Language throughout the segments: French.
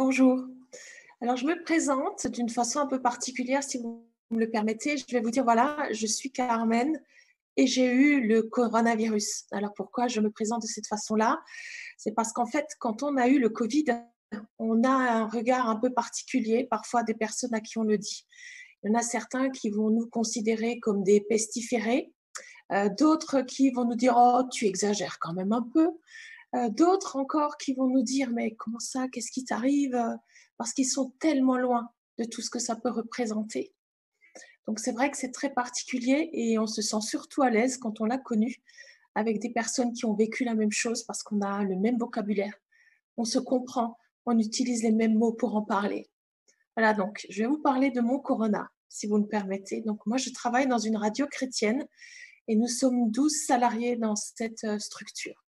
Bonjour. Alors, je me présente d'une façon un peu particulière, si vous me le permettez. Je vais vous dire, voilà, je suis Carmen et j'ai eu le coronavirus. Alors, pourquoi je me présente de cette façon-là? C'est parce qu'en fait, quand on a eu le Covid, on a un regard un peu particulier, parfois des personnes à qui on le dit. Il y en a certains qui vont nous considérer comme des pestiférés, d'autres qui vont nous dire, oh, tu exagères quand même un peu. D'autres encore qui vont nous dire: «Mais comment ça? Qu'est-ce qui t'arrive?» Parce qu'ils sont tellement loin de tout ce que ça peut représenter. Donc c'est vrai que c'est très particulier et on se sent surtout à l'aise quand on l'a connu, avec des personnes qui ont vécu la même chose parce qu'on a le même vocabulaire. On se comprend, on utilise les mêmes mots pour en parler. Voilà, donc je vais vous parler de mon corona, si vous me permettez. Donc moi, je travaille dans une radio chrétienne et nous sommes 12 salariés dans cette, structure.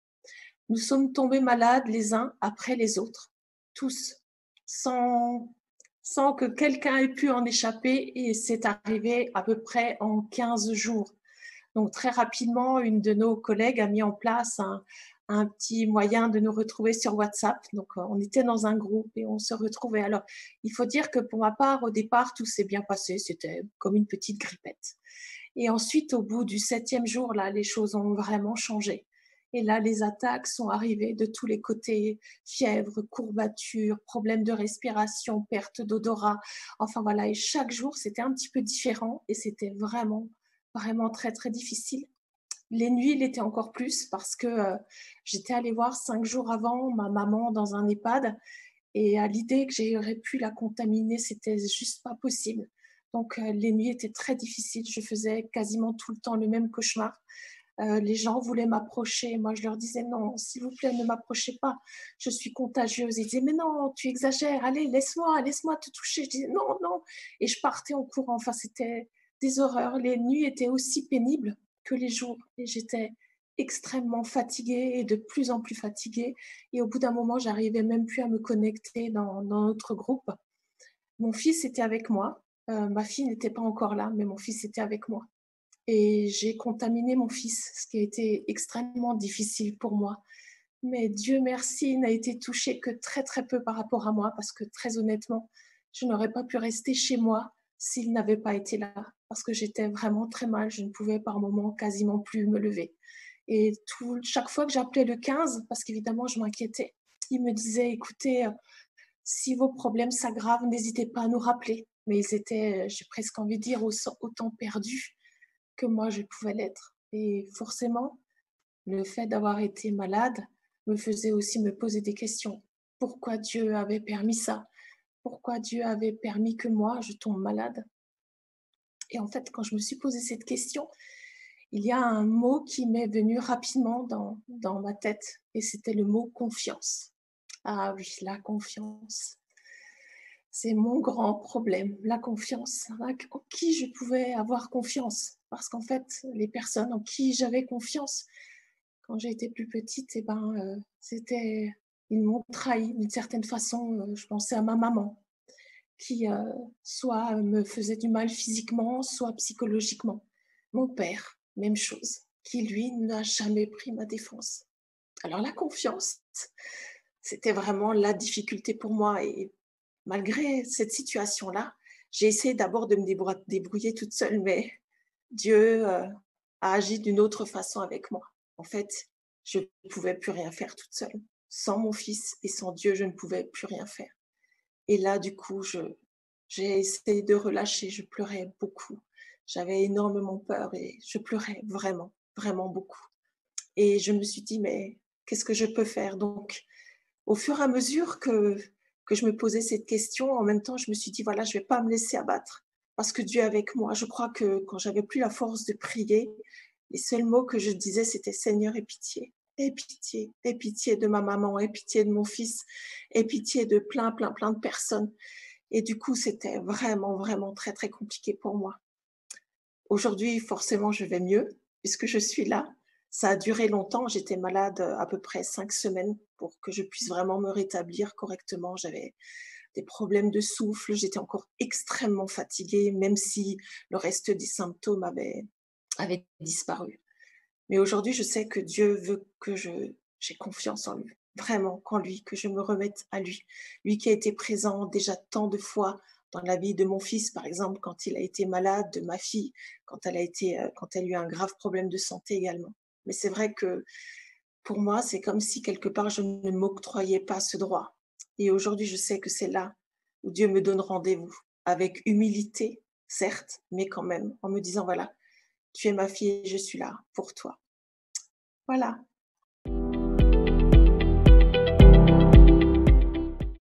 Nous sommes tombés malades les uns après les autres, tous, sans, sans que quelqu'un ait pu en échapper et c'est arrivé à peu près en 15 jours. Donc très rapidement, une de nos collègues a mis en place un petit moyen de nous retrouver sur WhatsApp. Donc on était dans un groupe et on se retrouvait. Alors il faut dire que pour ma part, au départ, tout s'est bien passé. C'était comme une petite grippette. Et ensuite, au bout du 7e jour, là, les choses ont vraiment changé. Et là, les attaques sont arrivées de tous les côtés, fièvre, courbatures, problèmes de respiration, perte d'odorat. Enfin voilà, et chaque jour, c'était un petit peu différent et c'était vraiment, vraiment très, très difficile. Les nuits l'étaient encore plus parce que j'étais allée voir 5 jours avant ma maman dans un EHPAD et à l'idée que j'aurais pu la contaminer, c'était juste pas possible. Donc les nuits étaient très difficiles. Je faisais quasiment tout le temps le même cauchemar. Les gens voulaient m'approcher. Moi, je leur disais non, s'il vous plaît, ne m'approchez pas. Je suis contagieuse. Ils disaient mais non, tu exagères. Allez, laisse-moi te toucher. Je disais non, non. Et je partais en courant. Enfin, c'était des horreurs. Les nuits étaient aussi pénibles que les jours. Et j'étais extrêmement fatiguée et de plus en plus fatiguée. Et au bout d'un moment, j'arrivais même plus à me connecter dans notre groupe. Mon fils était avec moi. Ma fille n'était pas encore là, mais mon fils était avec moi. Et j'ai contaminé mon fils, ce qui a été extrêmement difficile pour moi. Mais Dieu merci, il n'a été touché que très très peu par rapport à moi, parce que très honnêtement, je n'aurais pas pu rester chez moi s'il n'avait pas été là, parce que j'étais vraiment très mal. Je ne pouvais par moments quasiment plus me lever. Et chaque fois que j'appelais le 15, parce qu'évidemment je m'inquiétais, il me disait, écoutez, si vos problèmes s'aggravent, n'hésitez pas à nous rappeler. Mais ils étaient, j'ai presque envie de dire, autant perdus que moi je pouvais l'être. Et forcément, le fait d'avoir été malade me faisait aussi me poser des questions. Pourquoi Dieu avait permis ça? Pourquoi Dieu avait permis que moi je tombe malade? Et en fait, quand je me suis posé cette question, il y a un mot qui m'est venu rapidement dans ma tête et c'était le mot confiance. Ah oui, la confiance. C'est mon grand problème, la confiance. En qui je pouvais avoir confiance? Parce qu'en fait, les personnes en qui j'avais confiance quand j'ai été plus petite, eh ben, c'était ils m'ont trahi d'une certaine façon. Je pensais à ma maman qui, soit me faisait du mal physiquement, soit psychologiquement. Mon père, même chose, qui lui n'a jamais pris ma défense. Alors la confiance, c'était vraiment la difficulté pour moi et malgré cette situation-là, j'ai essayé d'abord de me débrouiller toute seule, mais Dieu, a agi d'une autre façon avec moi. En fait, je ne pouvais plus rien faire toute seule. Sans mon fils et sans Dieu, je ne pouvais plus rien faire. Et là, du coup, j'ai essayé de relâcher, je pleurais beaucoup. J'avais énormément peur et je pleurais vraiment, vraiment beaucoup. Et je me suis dit: «Mais qu'est-ce que je peux faire?» Donc au fur et à mesure que je me posais cette question, en même temps, je me suis dit: «Voilà, je ne vais pas me laisser abattre parce que Dieu est avec moi». Je crois que quand j'avais plus la force de prier, les seuls mots que je disais, c'était: «Seigneur, aie pitié, aie pitié, aie pitié de ma maman, aie pitié de mon fils, aie pitié de plein, plein, plein de personnes». Et du coup, c'était vraiment, vraiment très, très compliqué pour moi. Aujourd'hui, forcément, je vais mieux puisque je suis là. Ça a duré longtemps. J'étais malade, à peu près 5 semaines pour que je puisse vraiment me rétablir correctement. J'avais des problèmes de souffle, j'étais encore extrêmement fatiguée, même si le reste des symptômes avaient disparu. Mais aujourd'hui, je sais que Dieu veut que j'ai confiance en lui, vraiment qu'en lui, que je me remette à lui. Lui qui a été présent déjà tant de fois dans la vie de mon fils, par exemple, quand il a été malade, de ma fille, quand elle a eu un grave problème de santé également. Mais c'est vrai que pour moi, c'est comme si quelque part je ne m'octroyais pas ce droit. Et aujourd'hui, je sais que c'est là où Dieu me donne rendez-vous, avec humilité, certes, mais quand même, en me disant, voilà, tu es ma fille et je suis là pour toi. Voilà.